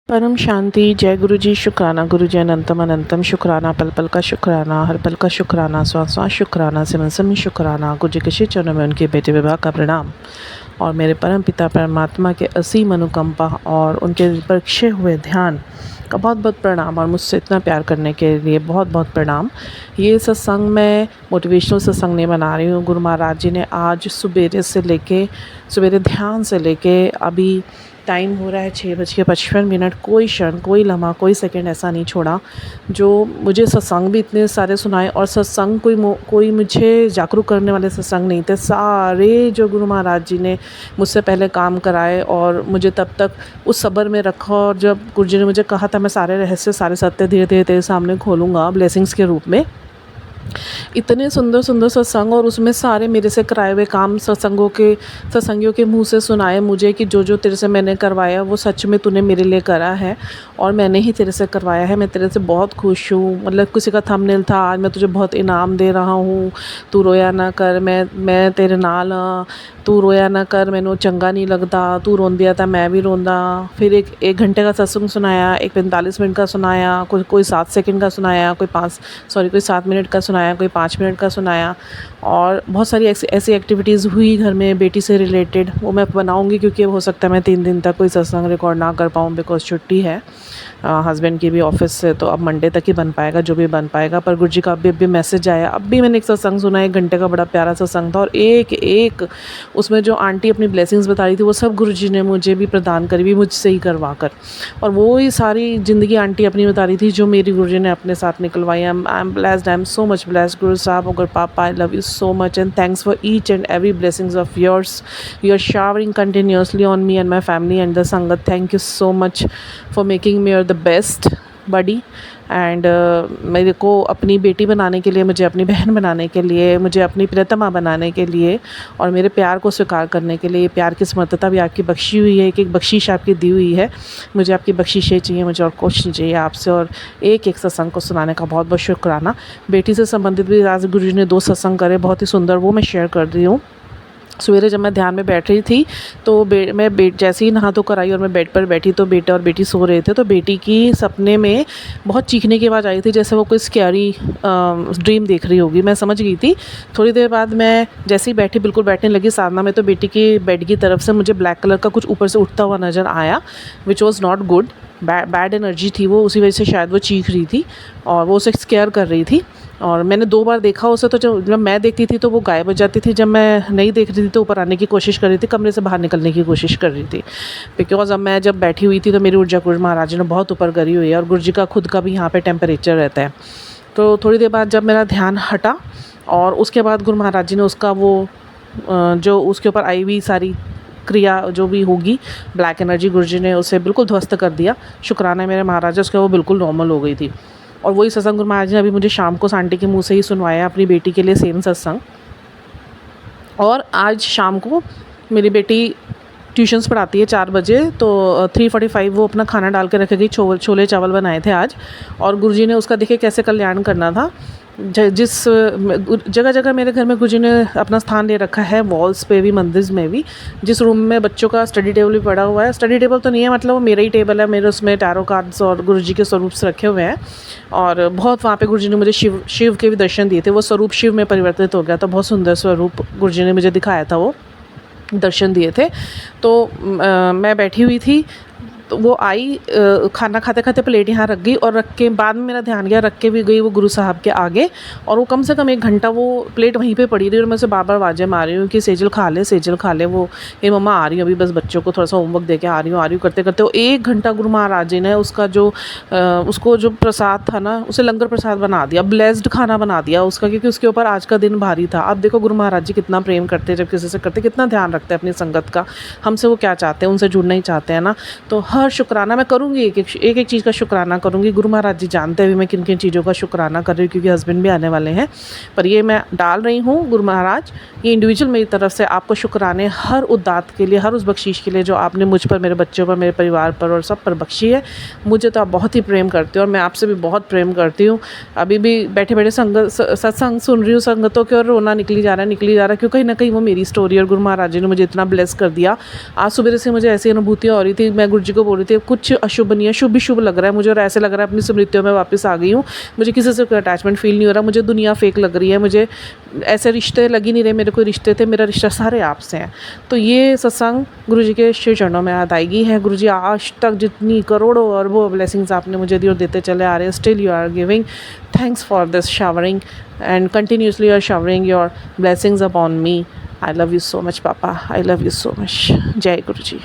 परम शांति। जय गुरु जी। शुक्राना गुरु जी अनंतम अनंतम। शुक्राना पल पल का शुक्राना, हर पल का शुक्राना, श्वास श्वास शुक्राना, समय समय शुक्राना। गुरु जी के श्री चरणों में उनके बेटे विवाह का प्रणाम और मेरे परम पिता परमात्मा के असीम अनुकंपा और उनके बख्शे हुए ध्यान का बहुत बहुत प्रणाम और मुझसे इतना प्यार करने के लिए बहुत बहुत प्रणाम। ये सत्संग मैं मोटिवेशनल सत्संग नहीं बना रही हूँ। गुरु महाराज जी ने आज सवेरे ध्यान से लेके अभी टाइम हो रहा है 6:55, कोई क्षण, कोई लम्हा, कोई सेकंड ऐसा नहीं छोड़ा जो मुझे सत्संग भी इतने सारे सुनाए। और सत्संग कोई मुझे जागरूक करने वाले सत्संग नहीं थे, सारे जो गुरु महाराज जी ने मुझसे पहले काम कराए और मुझे तब तक उस सब्र में रखा। और जब गुरु जी ने मुझे कहा था मैं सारे रहस्य, सारे सत्य धीरे धीरे तेरे सामने खोलूँगा ब्लेसिंग्स के रूप में, इतने सुंदर सुंदर सत्संग और उसमें सारे मेरे से कराए हुए काम सत्संगियों के मुंह से सुनाए मुझे कि जो जो तेरे से मैंने करवाया वो सच में तूने मेरे लिए करा है और मैंने ही तेरे से करवाया है। मैं तेरे से बहुत खुश हूँ। मतलब किसी का थंबनेल था, आज मैं तुझे बहुत इनाम दे रहा हूँ, तू रोया ना कर, मैं तेरे नाल हाँ, तू रोया ना कर, मैनू चंगा नहीं लगता, तू रोंदी है तो मैं भी रोंदा। फिर एक घंटे का सत्संग सुनाया, एक 45 मिनट का सुनाया, कोई 7 सेकंड का सुनाया, कोई 7 मिनट का सुनाया, कोई 5 मिनट का सुनाया। और बहुत सारी ऐसी एक्टिविटीज़ हुई घर में बेटी से रिलेटेड, वो मैं बनाऊंगी क्योंकि हो सकता है मैं 3 दिन तक कोई सत्संग रिकॉर्ड ना कर पाऊँ बिकॉज छुट्टी है हस्बैंड की भी ऑफिस से, तो अब मंडे तक ही बन पाएगा जो भी बन पाएगा। पर गुरु जी का अभी मैसेज आया, अब भी मैंने एक सत्संग सुना, 1 घंटे का बड़ा प्यारा सत्संग था और एक उसमें जो आंटी अपनी ब्लेसिंग्स बता रही थी वो सब गुरु जी ने मुझे भी प्रदान करी, भी मुझसे ही करवा कर। और वो ही सारी ज़िंदगी आंटी अपनी बता रही थी जो मेरी गुरु जी ने अपने साथ निकलवाई। I am blessed, I am so much blessed Guru Sahib और पापा, I love you so much and thanks for each and every blessings of yours you are showering continuously on me and my family and the sangat. Thank you so much for making me the best buddy and मेरे को अपनी बेटी बनाने के लिए, मुझे अपनी बहन बनाने के लिए, मुझे अपनी प्रियतमा बनाने के लिए और मेरे प्यार को स्वीकार करने के लिए, प्यार की समर्थता भी आपकी बख्शी हुई है, एक बख्शीश आपकी दी हुई है। मुझे आपकी बख्शीशें चाहिए, मुझे और कुछ नहीं चाहिए आपसे। और एक सत्संग को सुनाने का बहुत बहुत शुक्राना। बेटी से संबंधित भी आज गुरु जी ने 2 सत्संग करे, बहुत ही सुंदर, वो मैं शेयर कर रही हूँ। सवेरे जब मैं ध्यान में बैठ रही थी तो जैसे ही नहा धोकर आई और मैं बेड पर बैठी तो बेटा और बेटी सो रहे थे, तो बेटी की सपने में बहुत चीखने की आवाज़ आई थी, जैसे वो कोई स्कैरी ड्रीम देख रही होगी। मैं समझ गई थी। थोड़ी देर बाद मैं जैसे ही बैठी, बिल्कुल बैठने लगी साधना में, तो बेटी की बेड की तरफ से मुझे ब्लैक कलर का कुछ ऊपर से उठता हुआ नज़र आया, which was not good. Bad energy थी वो, उसी वजह से शायद वो चीख रही थी और वो उसे स्केयर कर रही थी। और मैंने 2 बार देखा उसे, तो जब मैं देखती थी तो वो गायब हो जाती थी, जब मैं नहीं देख रही थी तो ऊपर आने की कोशिश कर रही थी, कमरे से बाहर निकलने की कोशिश कर रही थी। बिकॉज अब मैं जब बैठी हुई थी तो मेरी ऊर्जा गुरु महाराज ने बहुत ऊपर करी हुई है और गुरु जी का खुद का भी यहाँ पे टेम्परेचर रहता है। तो थोड़ी देर बाद जब मेरा ध्यान हटा और उसके बाद गुरु महाराज जी ने उसका वो जो उसके ऊपर आई हुई सारी क्रिया जो भी होगी, ब्लैक एनर्जी, गुरु जी ने उसे बिल्कुल ध्वस्त कर दिया। शुक्राना मेरे महाराज, उसका वो बिल्कुल नॉर्मल हो गई थी। और वही सत्संग गुरु महाराज ने अभी मुझे शाम को आंटी के मुंह से ही सुनवाया, अपनी बेटी के लिए सेम सत्संग। और आज शाम को मेरी बेटी ट्यूशन्स पढ़ाती है 4 बजे, तो 3:45 वो अपना खाना डाल के रखेगी। छोले चावल बनाए थे आज और गुरुजी ने उसका देखे कैसे कल्याण करना था। जिस जगह जगह मेरे घर में गुरुजी ने अपना स्थान ले रखा है, वॉल्स पे भी, मंदिर में भी। जिस रूम में बच्चों का स्टडी टेबल भी पड़ा हुआ है, स्टडी टेबल तो नहीं है, मतलब वो मेरा ही टेबल है, मेरे उसमें टैरो कार्ड्स और गुरुजी के स्वरूप रखे हुए हैं। और बहुत वहाँ पे गुरुजी ने मुझे शिव के भी दर्शन दिए थे। वो स्वरूप शिव में परिवर्तित हो गया, तो बहुत सुंदर स्वरूप गुरुजी ने मुझे दिखाया था, वो दर्शन दिए थे। तो मैं बैठी हुई थी तो वो आई, खाना खाते खाते प्लेट यहाँ रख गई और रख के बाद में मेरा ध्यान गया, रख के भी गई वो गुरु साहब के आगे। और वो कम से कम 1 घंटा वो प्लेट वहीं पे पड़ी रही और मैं उसे बार बार आवाज़ें मार रही हूँ कि सेजल खा ले, सेजल खा ले। वो ये मम्मा आ रही हूँ अभी, बस बच्चों को थोड़ा सा होमवर्क दे के आ रही हूँ करते करते वो 1 घंटा गुरु महाराज जी ने उसका उसको जो प्रसाद था ना, उसे लंगर प्रसाद बना दिया, ब्लेस्ड खाना बना दिया उसका, क्योंकि उसके ऊपर आज का दिन भारी था। अब देखो गुरु महाराज जी कितना प्रेम करते हैं, जब किसी से करते कितना ध्यान रखते हैं अपनी संगत का। हमसे वो क्या चाहते हैं, उनसे जुड़ना ही चाहते हैं ना। तो हर शुक्राना मैं करूँगी, एक चीज़ का शुक्राना करूँगी। गुरु महाराज जी जानते हैं भी मैं किन किन चीज़ों का शुक्राना कर रही हूँ, क्योंकि हस्बैंड भी आने वाले हैं। पर ये मैं डाल रही हूँ गुरु महाराज, ये इंडिविजुअल मेरी तरफ से आपको शुक्राने हर उद्दात के लिए, हर उस बख्शीश के लिए जो आपने मुझ पर, मेरे बच्चों पर, मेरे परिवार पर और सब पर बख्शी है। मुझे तो आप बहुत ही प्रेम करते हो और मैं आपसे भी बहुत प्रेम करती हूँ। अभी भी बैठे बैठे सत्संग सुन रही हूँ संगतों के और रोना निकली जा रहा है, क्योंकि कहीं ना कहीं वो मेरी स्टोरी और गुरु महाराज जी ने मुझे इतना ब्लेस कर दिया। आज सुबह से मुझे ऐसी अनुभूतियाँ हो रही थी, मैं गुरु जी को बोल रही थी कुछ अशुभ नहीं है, शुभ ही शुभ लग रहा है मुझे, और ऐसे लग रहा है अपनी स्मृतियों में वापस आ गई हूँ। मुझे किसी से कोई अटैचमेंट फील नहीं हो रहा, मुझे दुनिया फेक लग रही है, मुझे ऐसे रिश्ते लग ही नहीं रहे, मेरे कोई रिश्ते थे, मेरा रिश्ता सारे आपसे हैं। तो ये सत्संग गुरु जी के श्री चरणों में अदायगी है। गुरु जी आज तक जितनी करोड़ों अरबों ब्लेसिंग्स आपने मुझे दी और देते चले आ रहे हैं, still you are giving. Thanks for this showering and continuously you are showering your blessings upon me. I love you so much, Papa. I love you so much. Jai Guruji.